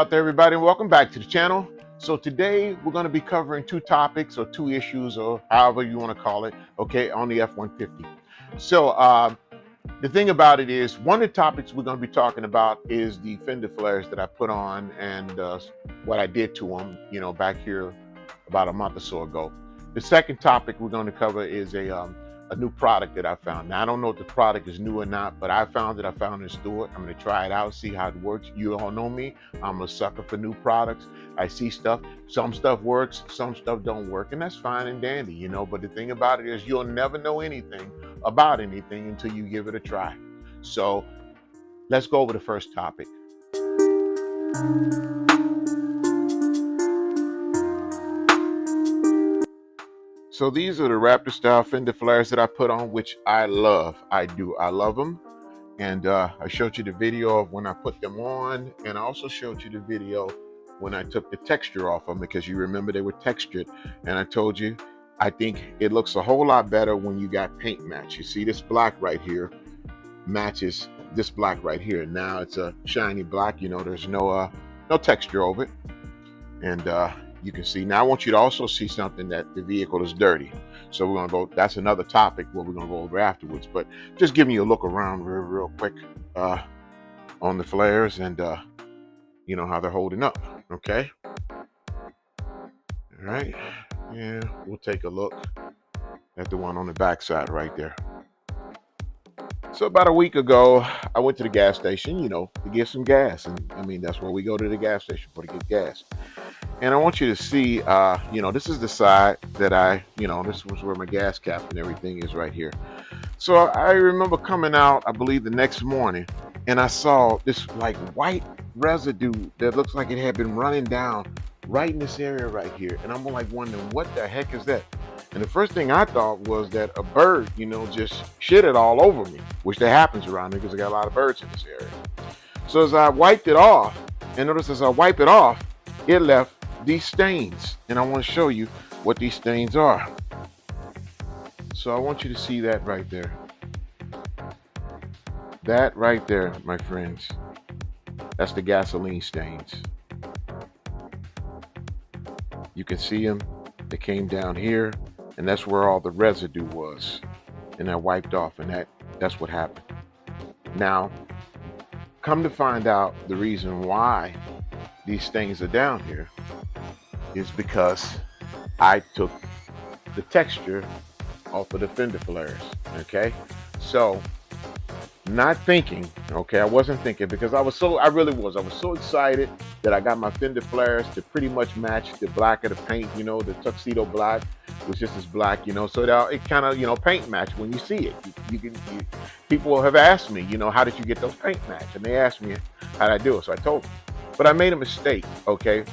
out there, everybody, and welcome back to the channel. So today we're going to be covering two topics or two issues or however you want to call it, okay, on the F-150. So the thing about it is, one of the topics we're going to be talking about is the fender flares that I put on and what I did to them, back here about a month or so ago. The second topic we're going to cover is a new product that I found. Now, I don't know if the product is new or not, but I found it in the store. I'm going to try it out, see how it works. You all know me. I'm a sucker for new products. I see stuff. Some stuff works, some stuff don't work, and that's fine and dandy, But the thing about it is you'll never know anything about anything until you give it a try. So let's go over the first topic. So these are the Raptor Style Fender Flares that I put on, which I love. I love them. And I showed you the video of when I put them on, and I also showed you the video when I took the texture off them, because you remember they were textured. And I told you, I think it looks a whole lot better when you got paint match. You see this black right here matches this black right here. Now it's a shiny black, there's no texture over it. And you can see, now I want you to also see something, that the vehicle is dirty. So we're going to go, that's another topic what we're going to go over afterwards, but just giving you a look around real quick on the flares and how they're holding up. Okay. All right. Yeah, we'll take a look at the one on the back side right there. So about a week ago, I went to the gas station, to get some gas. And I mean, that's where we go to the gas station for, to get gas. And I want you to see, this is the side that this was where my gas cap and everything is right here. So I remember coming out, I believe the next morning, and I saw this like white residue that looks like it had been running down right in this area right here. And I'm like wondering, what the heck is that? And the first thing I thought was that a bird, just shit it all over me, which that happens around me because I got a lot of birds in this area. So as I wiped it off, and notice as I wipe it off, it left these stains, and I want to show you what these stains are. So I want you to see that right there. That right there, my friends, that's the gasoline stains. You can see them. They came down here, and that's where all the residue was, and I wiped off, and that's what happened. Now, come to find out, the reason why these stains are down here is because I took the texture off of the fender flares. Okay, so not thinking, I wasn't thinking, because I was so excited that I got my fender flares to pretty much match the black of the paint. The tuxedo black was just as black, so that it kind of paint match when you see it. People have asked me, how did you get those paint match? And they asked me how did I do it, so I told them. But I made a mistake. Okay,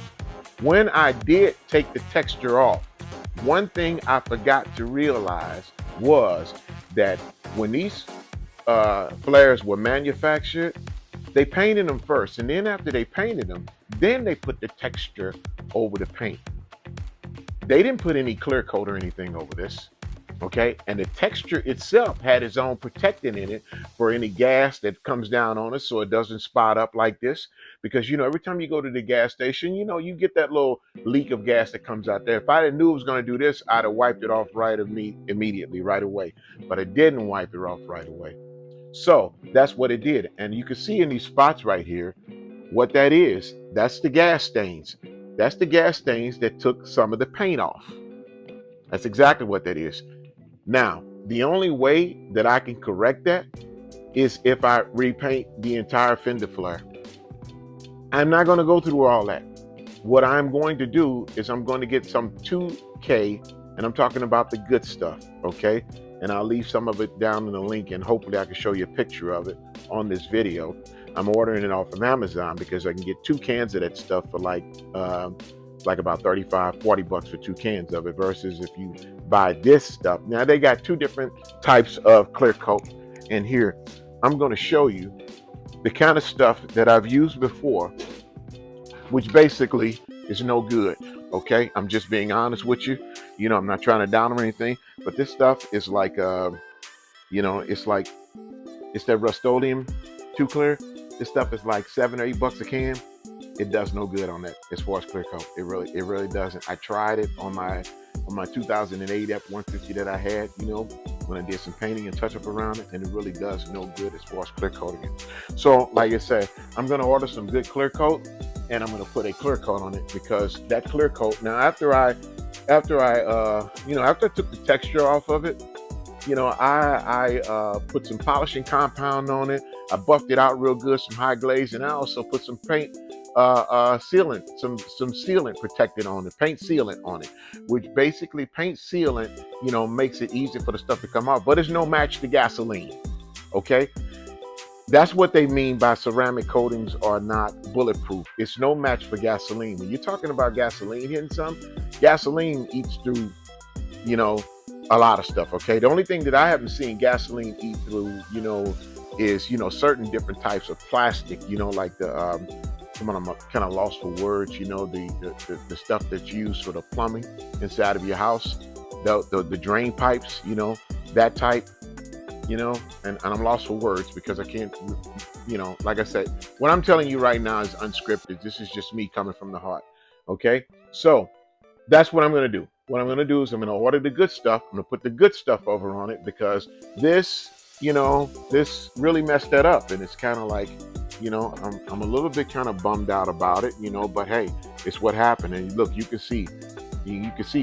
when I did take the texture off, one thing I forgot to realize was that when these flares were manufactured, they painted them first, and then after they painted them, then they put the texture over the paint. They didn't put any clear coat or anything over this. Okay, and the texture itself had its own protectant in it for any gas that comes down on it, so it doesn't spot up like this. Because every time you go to the gas station, you get that little leak of gas that comes out there. If I knew it was going to do this, I'd have wiped it off immediately, right away. But I didn't wipe it off right away. So that's what it did, and you can see in these spots right here what that is. That's the gas stains. That's the gas stains that took some of the paint off. That's exactly what that is. Now, the only way that I can correct that is if I repaint the entire fender flare. I'm not going to go through all that. What I'm going to do is I'm going to get some 2K, and I'm talking about the good stuff, okay? And I'll leave some of it down in the link, and hopefully I can show you a picture of it on this video. I'm ordering it off from Amazon because I can get 2 cans of that stuff for like about 35, 40 bucks for 2 cans of it, versus if you buy this stuff. Now they got 2 different types of clear coat, and here I'm going to show you the kind of stuff that I've used before, which basically is no good. Okay, I'm just being honest with you. I'm not trying to down or anything, but this stuff is like it's that Rust-Oleum 2 clear. This stuff is like $7 or $8 a can. it does no good on that as far as clear coat. It really doesn't. I tried it on my 2008 F-150 that I had, when I did some painting and touch up around it, and it really does no good as far as clear coating it. So like I said, I'm gonna order some good clear coat, and I'm gonna put a clear coat on it, because that clear coat, now after I took the texture off of it, I put some polishing compound on it. I buffed it out real good, some high glaze, and I also put some paint sealant, some sealant protected on it, paint sealant on it, which basically paint sealant, makes it easy for the stuff to come off, but it's no match to gasoline. Okay, that's what they mean by ceramic coatings are not bulletproof. It's no match for gasoline. When you're talking about gasoline hitting gasoline eats through, a lot of stuff. Okay, the only thing that I haven't seen gasoline eat through, is certain different types of plastic. Like the come on, I'm kind of lost for words. The stuff that's used for the plumbing inside of your house, the drain pipes. That type. And I'm lost for words because I can't. Like I said, what I'm telling you right now is unscripted. This is just me coming from the heart. Okay, so that's what I'm going to do. What I'm going to do is I'm going to order the good stuff. I'm going to put the good stuff over on it, because this really messed that up. And it's kind of like, I'm a little bit kind of bummed out about it, but hey, it's what happened. And look, you can see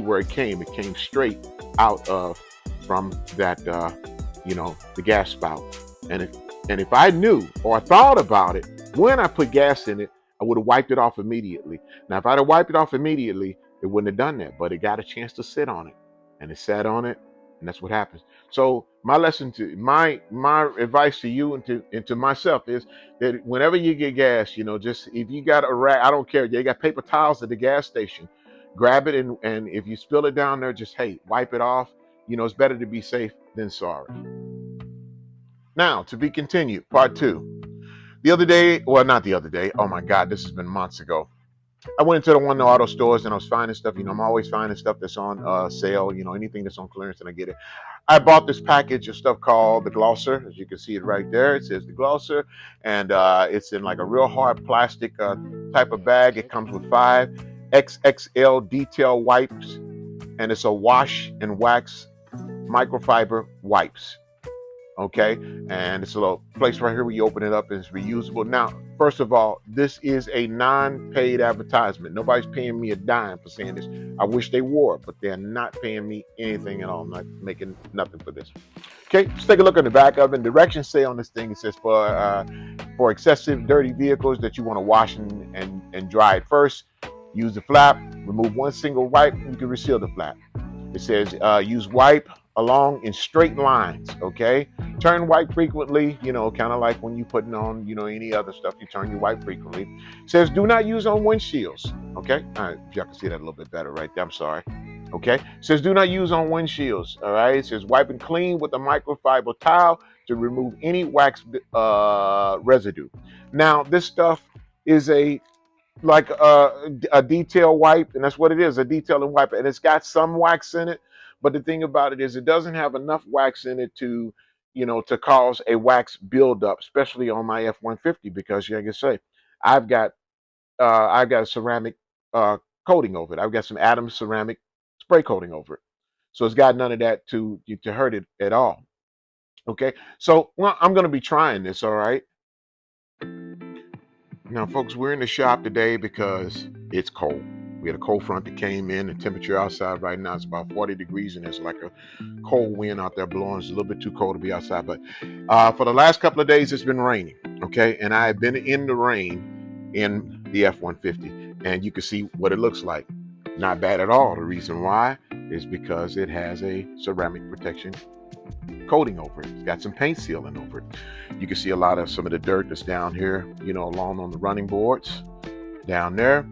where it came. It came straight out of from that, the gas spout. And if I knew or thought about it when I put gas in it, I would have wiped it off immediately. Now, if I'd have wiped it off immediately, it wouldn't have done that, but it got a chance to sit on it, and it sat on it, and that's what happens. So my advice to you and to myself is that whenever you get gas, just if you got a rack, I don't care, you got paper towels at the gas station, grab it, and if you spill it down there, just wipe it off. It's better to be safe than sorry. Now, to be continued, part 2. The other day, well, not the other day. Oh my God, this has been months ago. I went into one of the auto stores and I was finding stuff. I'm always finding stuff that's on sale. Anything that's on clearance, and I get it. I bought this package of stuff called the Glosser. As you can see it right there, it says the Glosser, and it's in like a real hard plastic type of bag. It comes with 5 XXL detail wipes, and it's a wash and wax microfiber wipes. Okay, and it's a little place right here where you open it up and it's reusable. Now, first of all, this is a non-paid advertisement. Nobody's paying me a dime for saying this. I wish they were, but they're not paying me anything at all. I'm not making nothing for this. Okay, let's take a look on the back of it. Directions say on this thing, it says for excessive dirty vehicles that you want to wash and dry it first, use the flap, remove one single wipe, and you can reseal the flap. It says use wipe along in straight lines. Okay, turn wipe frequently, kind of like when you're putting on any other stuff, you turn your wipe frequently. It says do not use on windshields. Okay, all right, if y'all can see that a little bit better right there, I'm sorry. Okay, it says do not use on windshields. All right, it says wipe and clean with a microfiber towel to remove any wax residue. Now, this stuff is like a detail wipe, and that's what it is, a detailing wipe, and it's got some wax in it, but the thing about it is it doesn't have enough wax in it to cause a wax buildup, especially on my F-150, because like I say, I've got a ceramic coating over it. I've got some Adams ceramic spray coating over it, so it's got none of that to hurt it at all. Okay, so I'm going to be trying this. All right. Now, folks, we're in the shop today because it's cold. We had a cold front that came in. The temperature outside right now is about 40 degrees, and there's like a cold wind out there blowing. It's a little bit too cold to be outside. But for the last couple of days, it's been raining, okay? And I've been in the rain in the F-150, and you can see what it looks like. Not bad at all. The reason why is because it has a ceramic protection coating over it. It's got some paint sealing over it. You can see a lot of some of the dirt that's down here, along on the running boards down there.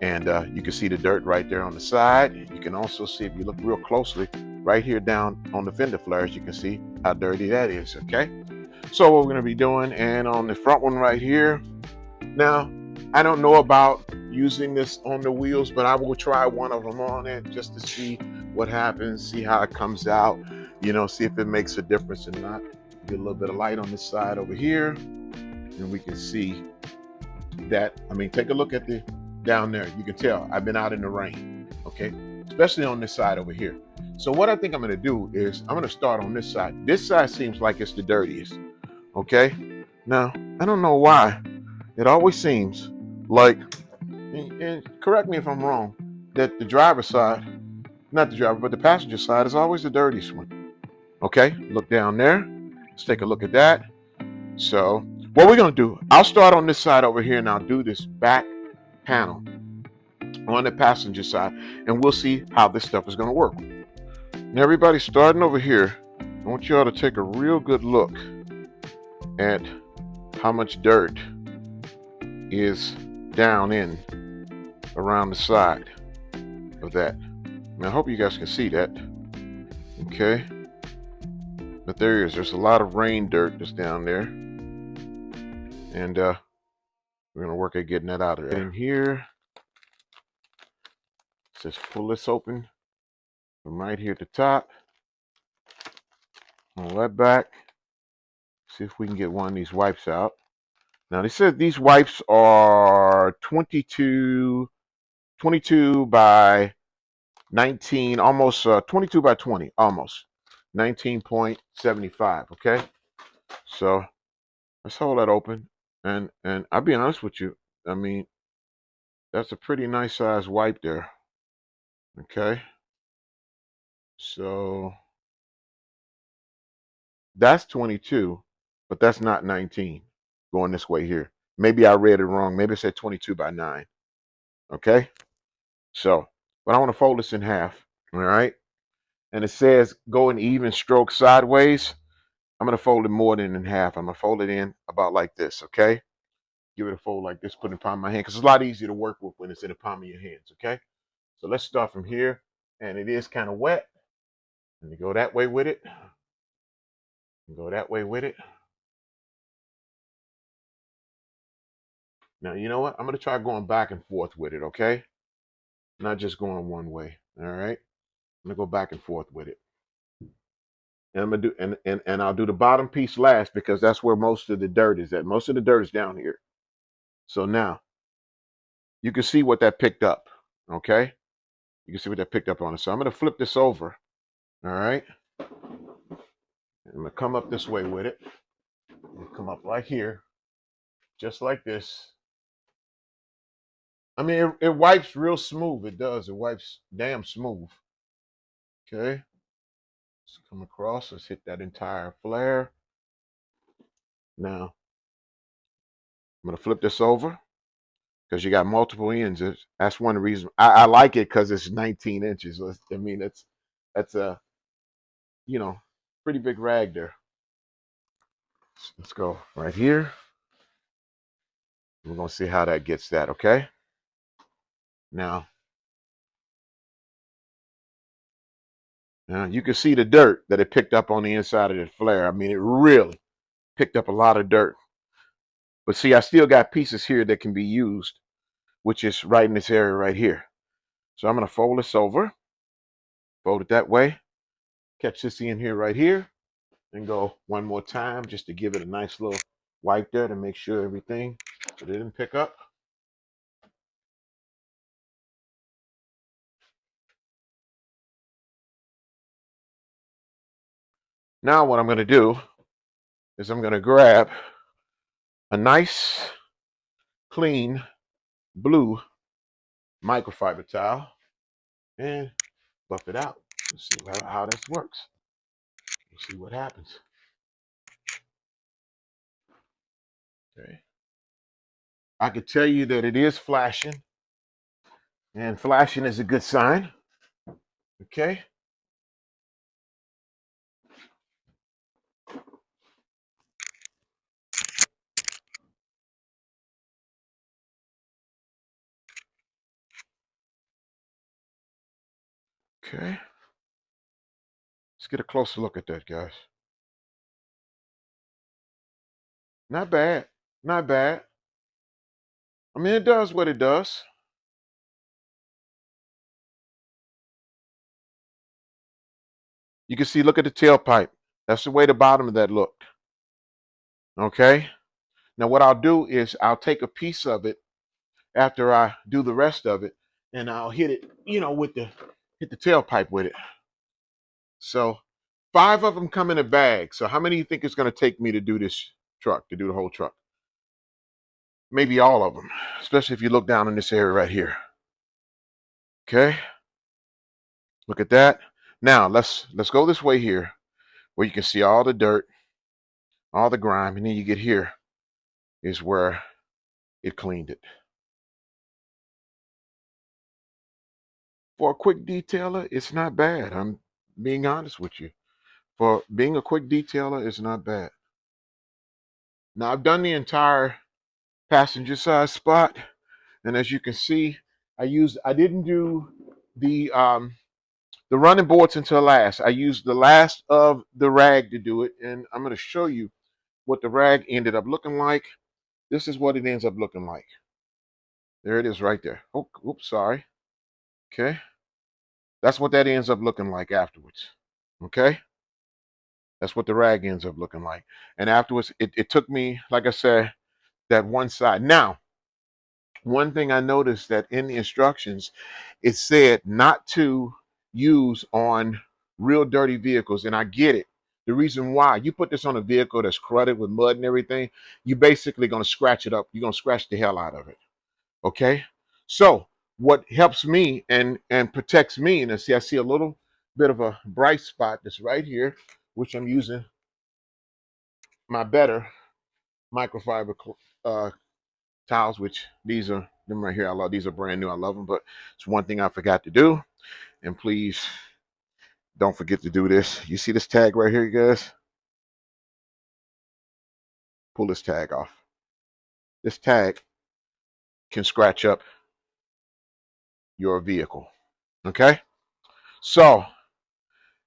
And you can see the dirt right there on the side. You can also see, if you look real closely, right here down on the fender flares, you can see how dirty that is, okay? So what we're going to be doing, and on the front one right here, now, I don't know about using this on the wheels, but I will try one of them on it just to see what happens, see how it comes out, see if it makes a difference or not. Get a little bit of light on this side over here, and we can see that, I mean, take a look at the down there. You can tell I've been out in the rain, okay? Especially on this side over here. So what I think I'm gonna do is I'm gonna start on this side. This side seems like it's the dirtiest, okay? Now, I don't know why. It always seems like, and correct me if I'm wrong, that the driver's side, not the driver, but the passenger side is always the dirtiest one. Okay, look down there. Let's take a look at that. So what we're gonna do, I'll start on this side over here and I'll do this back panel on the passenger side and we'll see how this stuff is gonna work. Now everybody starting over here, I want you all to take a real good look at how much dirt is down in around the side of that. Now I hope you guys can see that. Okay. But there's a lot of rain dirt that's down there. And we're gonna work at getting that out of there. In here, just pull this open from right here at the top. Pull that back. See if we can get one of these wipes out. Now they said these wipes are 22 by 19, almost 22 by 20, almost 19.75. Okay, so let's hold that open, and I'll be honest with you. I mean, that's a pretty nice size wipe there. Okay, so that's 22, but that's not 19. Going this way here. Maybe I read it wrong. Maybe it said 22 by 9. Okay, so but I want to fold this in half. All right, and it says go in even stroke sideways. I'm gonna fold it more than in half. I'm gonna fold it in about like this. Okay, give it a fold like this, put it in the palm of my hand, because it's a lot easier to work with when it's in the palm of your hands. Okay, so let's start from here, and it is kind of wet. And you go that way with it. And go that way with it. Now you know what? I'm gonna try going back and forth with it. Okay, not just going one way. All right, I'm gonna go back and forth with it. And I'm gonna do and I'll do the bottom piece last because that's where most of the dirt is at. Most of the dirt is down here. So now you can see what that picked up. Okay, you can see what that picked up on it. So I'm gonna flip this over. All right, I'm gonna come up this way with it. Come up right here, just like this. I mean, it wipes real smooth. It does. It wipes damn smooth. Okay, let's come across. Let's hit that entire flare. Now I'm gonna flip this over because you got multiple ends. That's one reason I like it, because it's 19 inches. I mean, that's a pretty big rag there. Let's go right here. We're gonna see how that gets that. Okay. Now you can see the dirt that it picked up on the inside of the flare. I mean, it really picked up a lot of dirt. But see, I still got pieces here that can be used, which is right in this area right here. So I'm gonna fold this over, fold it that way, catch this in here right here, and go one more time just to give it a nice little wipe there to make sure everything that it didn't pick up. Now what I'm gonna do is I'm gonna grab a nice, clean, blue microfiber towel and buff it out. Let's see how this works. Let's see what happens. Okay. I could tell you that it is flashing, and flashing is a good sign. Okay. Okay. Let's get a closer look at that, guys. Not bad. Not bad. I mean, it does what it does. You can see, look at the tailpipe. That's the way the bottom of that looked. Okay. Now what I'll do is I'll take a piece of it after I do the rest of it, and I'll hit it, with hit the tailpipe with it. So 5 of them come in a bag. So how many do you think it's going to take me to do this truck, to do the whole truck? Maybe all of them, especially if you look down in this area right here. Okay, look at that. Now let's go this way here, where you can see all the dirt, all the grime, and then you get here is where it cleaned it. For a quick detailer, it's not bad. I'm being honest with you. For being a quick detailer, it's not bad. Now I've done the entire passenger side spot, and as you can see, I didn't do the running boards until last. I used the last of the rag to do it, and I'm going to show you what the rag ended up looking like. This is what it ends up looking like. There it is right there. Oh, oops, sorry. Okay. That's what that ends up looking like afterwards. Okay. That's what the rag ends up looking like. And afterwards, it took me, like I said, that one side. Now, one thing I noticed that in the instructions, it said not to use on real dirty vehicles. And I get it. The reason why you put this on a vehicle that's crudted with mud and everything, you're basically going to scratch it up. You're going to scratch the hell out of it. Okay. So what helps me and protects me, and I see a little bit of a bright spot that's right here, which I'm using my better microfiber towels, which these are them right here. I love these, are brand new. I love them, but it's one thing I forgot to do. And please don't forget to do this. You see this tag right here, you guys? Pull this tag off. This tag can scratch up your vehicle. Okay? So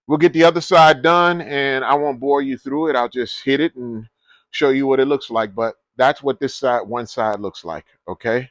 we'll get the other side done, and I won't bore you through it. I'll just hit it and show you what it looks like. But that's what this side, one side looks like. Okay?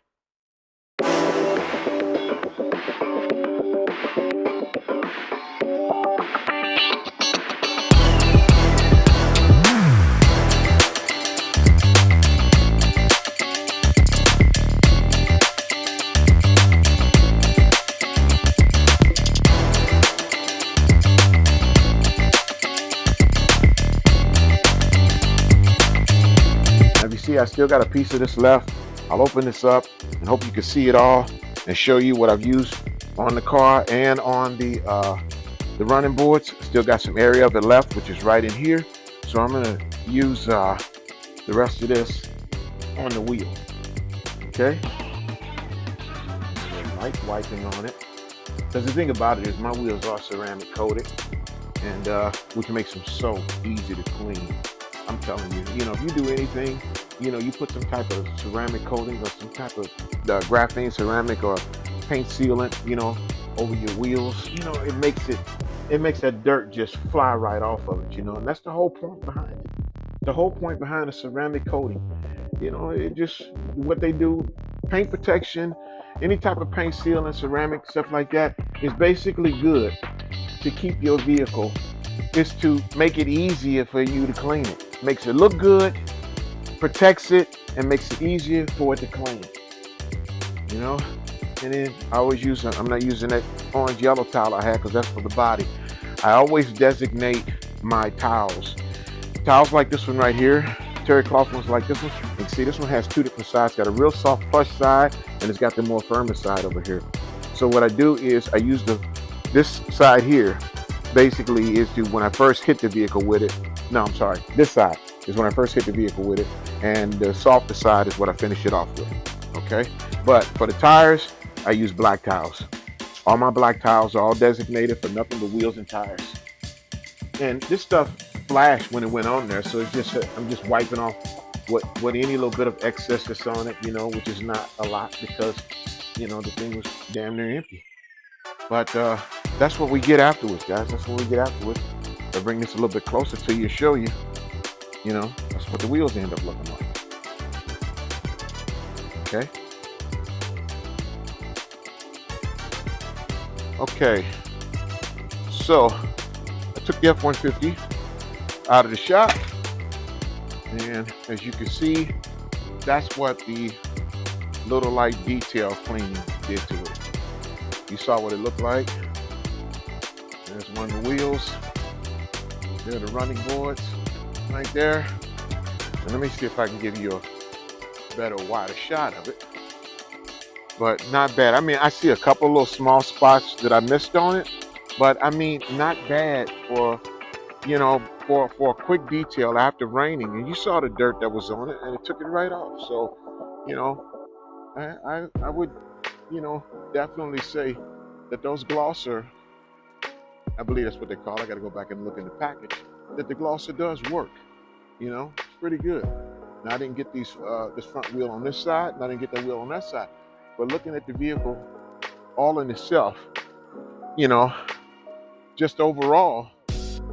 See, I still got a piece of this left. I'll open this up and hope you can see it all and show you what I've used on the car and on the running boards. Still got some area of it left, which is right in here. So I'm gonna use the rest of this on the wheel. Okay. Light wiping on it. Because the thing about it is my wheels are ceramic coated, and which makes them so easy to clean. I'm telling you, if you do anything, you put some type of ceramic coating or some type of graphene ceramic or paint sealant, over your wheels, it makes that dirt just fly right off of it, and that's the whole point behind it. The whole point behind a ceramic coating, it just, what they do, paint protection, any type of paint sealant, ceramic, stuff like that, is basically good to keep your vehicle, is to make it easier for you to clean it. Makes it look good, protects it, and makes it easier for it to clean. And then I always use, I'm not using that orange yellow towel I had because that's for the body. I always designate my towels. Towels like this one right here, terry cloth ones like this one. You can see this one has 2 different sides. It's got a real soft plush side, and it's got the more firmer side over here. So what I do is I use this side here, basically is to, when I first hit the vehicle with it, no, I'm sorry, this side is when I first hit the vehicle with it, and the softer side is what I finish it off with. Okay, but for the tires, I use black towels. All my black towels are all designated for nothing but wheels and tires. And this stuff flashed when it went on there, so it's just, I'm just wiping off what any little bit of excess that's on it, which is not a lot because, the thing was damn near empty. But that's what we get afterwards, guys. That's what we get afterwards. I'll bring this a little bit closer to you, show you. That's what the wheels end up looking like. Okay. Okay. So I took the F-150 out of the shop, and as you can see, that's what the little light detail cleaning did to it. You saw what it looked like. There's one of the wheels. There are the running boards right there. And let me see if I can give you a better, wider shot of it. But not bad. I mean, I see a couple little small spots that I missed on it, but I mean, not bad for, you know, for a quick detail after raining. And you saw the dirt that was on it, and it took it right off. So, you know, I would, you know, definitely say that those glosser, I believe that's what they call it. I got to go back and look in the package. That the glosser does work. You know, it's pretty good. Now I didn't get this front wheel on this side, and I didn't get that wheel on that side. But looking at the vehicle all in itself, you know, just overall,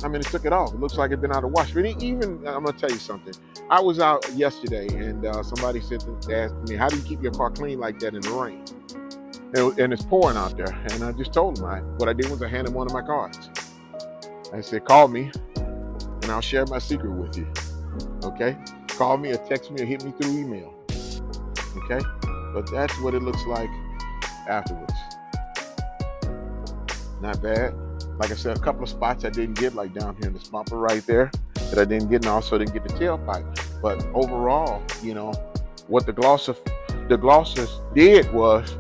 I mean, it took it off. It looks like it's been out of wash. But even, I'm gonna tell you something. I was out yesterday, and somebody asked me, "How do you keep your car clean like that in the rain?" And it's pouring out there. And I just told him, what I did was I handed him one of my cards. I said, "Call me, and I'll share my secret with you." Okay? Call me or text me or hit me through email. Okay? But that's what it looks like afterwards. Not bad. Like I said, a couple of spots I didn't get, like down here in this bumper right there, that I didn't get, and also didn't get the tailpipe. But overall, you know, what the glossers did was,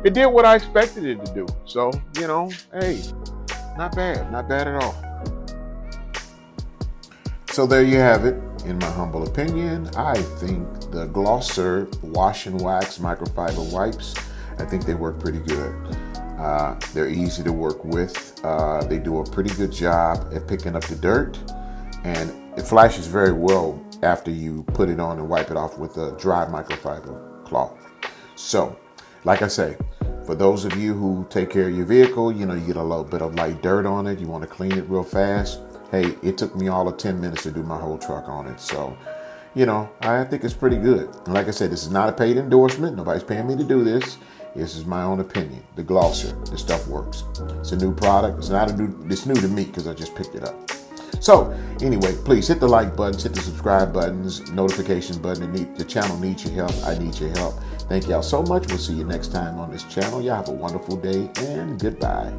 it did what I expected it to do. So, you know, hey, not bad at all. So there you have it. In my humble opinion, I think the glosser wash and wax microfiber wipes, I think they work pretty good. They're easy to work with. They do a pretty good job at picking up the dirt, and it flashes very well after you put it on and wipe it off with a dry microfiber cloth. So, like I say, for those of you who take care of your vehicle, you know, you get a little bit of light dirt on it, you want to clean it real fast. Hey, it took me all of 10 minutes to do my whole truck on it. So, you know, I think it's pretty good. And like I said, this is not a paid endorsement. Nobody's paying me to do this. This is my own opinion. The glosser, the stuff works. It's a new product. It's new to me because I just picked it up. So anyway, please hit the like buttons, hit the subscribe buttons, notification button. The channel needs your help. I need your help. Thank y'all so much. We'll see you next time on this channel. Y'all have a wonderful day, and goodbye.